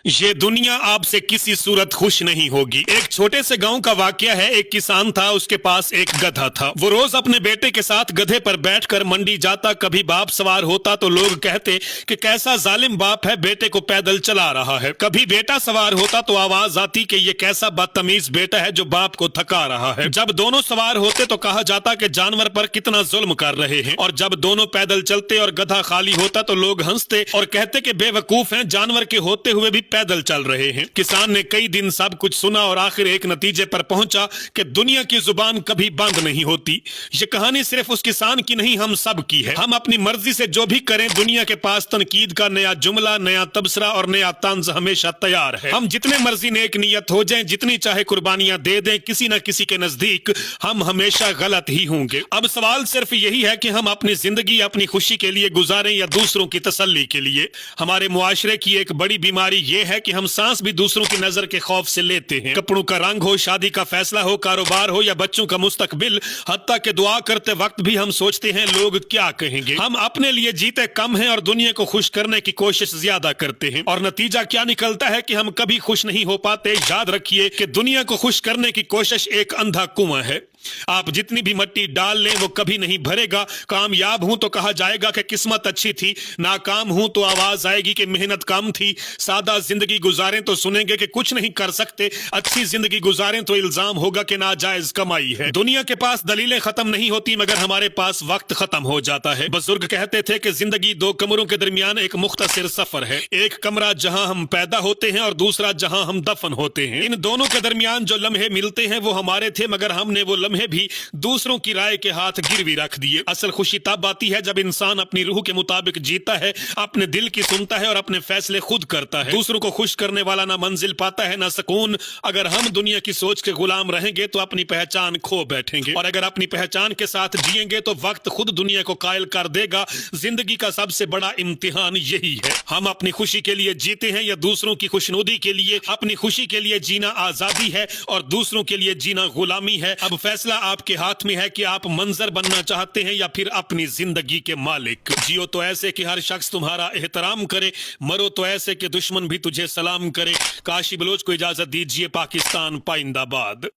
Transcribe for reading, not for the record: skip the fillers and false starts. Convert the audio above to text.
ये दुनिया आपसे किसी सूरत खुश नहीं होगी। एक छोटे से गांव का वाकया है। एक किसान था, उसके पास एक गधा था। वो रोज अपने बेटे के साथ गधे पर बैठकर मंडी जाता। कभी बाप सवार होता तो लोग कहते कि कैसा जालिम बाप है, बेटे को पैदल चला रहा है। कभी बेटा सवार होता तो आवाज आती कि ये कैसा बदतमीज बेटा है जो बाप को थका रहा है। जब दोनों सवार होते तो कहा जाता कि जानवर पर कितना जुल्म कर रहे हैं। और जब दोनों पैदल चलते और गधा खाली होता तो लोग हंसते और कहते कि बेवकूफ हैं, जानवर के होते हुए भी पैदल चल रहे हैं। किसान ने कई दिन सब कुछ सुना और आखिर एक नतीजे पर पहुंचा कि दुनिया की जुबान कभी बंद नहीं होती। ये कहानी सिर्फ उस किसान की नहीं, हम सब की है। हम अपनी मर्जी से जो भी करें, दुनिया के पास तनकीद का नया जुमला, नया तबसरा और नया तंज हमेशा तैयार है। हम जितने मर्जी नेक नियत हो जाएं, जितनी चाहे कुर्बानियां दे दें, किसी न किसी के नजदीक हम हमेशा गलत ही होंगे। अब सवाल सिर्फ यही है कि हम अपनी जिंदगी अपनी खुशी के लिए गुजारें या दूसरों की तसल्ली के लिए। हमारे मुआशरे की एक बड़ी बीमारी ये है कि हम सांस भी दूसरों की नजर के खौफ से लेते हैं। कपड़ों का रंग हो, शादी का फैसला हो, कारोबार हो या बच्चों का मुस्तकबिल, हत्ता के दुआ करते वक्त भी हम सोचते हैं लोग क्या कहेंगे। हम अपने लिए जीते कम हैं और दुनिया को खुश करने की कोशिश ज्यादा करते हैं। और नतीजा क्या निकलता है कि हम कभी खुश नहीं हो पाते। याद रखिए कि दुनिया को खुश करने की कोशिश एक अंधा कुआं है। आप जितनी भी मिट्टी डाल लें वो कभी नहीं भरेगा। कामयाब हूं तो कहा जाएगा कि किस्मत अच्छी थी, नाकाम हूं तो आवाज आएगी कि मेहनत कम थी। सादा जिंदगी गुजारें तो सुनेंगे कि कुछ नहीं कर सकते। अच्छी जिंदगी गुजारें तो इल्जाम होगा कि नाजायज कमाई है। दुनिया के पास दलीलें खत्म नहीं होती, मगर हमारे पास वक्त खत्म हो जाता है। बुजुर्ग कहते थे कि जिंदगी दो कमरों के दरमियान एक मुख्तसर सफर है। एक कमरा जहां हम पैदा होते हैं और दूसरा जहां हम दफन होते हैं। इन दोनों के दरमियान जो लम्हे मिलते हैं वो हमारे थे, मगर हमने वो लम्हे भी दूसरों की राय के हाथ गिरवी रख दिए। असल खुशी तब आती है जब इंसान अपनी रूह के मुताबिक जीता है, अपने दिल की सुनता है और अपने फैसले खुद करता है। दूसरों को खुश करने वाला ना मंजिल पाता है ना सुकून। अगर हम दुनिया की सोच के गुलाम रहेंगे तो अपनी पहचान खो बैठेंगे, और अगर अपनी पहचान के साथ जिएंगे तो वक्त खुद दुनिया को कायल कर देगा। जिंदगी का सबसे बड़ा इम्तिहान यही है, हम अपनी खुशी के लिए जीते हैं या दूसरों की खुशनुदी के लिए। अपनी खुशी के लिए जीना आजादी है और दूसरों के लिए जीना गुलामी है। अब फैसला आपके हाथ में है कि आप मंजर बनना चाहते हैं या फिर अपनी जिंदगी के मालिक। जियो तो ऐसे कि हर शख्स तुम्हारा एहतराम करे, मरो तो ऐसे कि दुश्मन भी तुझे सलाम करे। काशी बलोच को इजाजत दीजिए। पाकिस्तान पाइंदाबाद।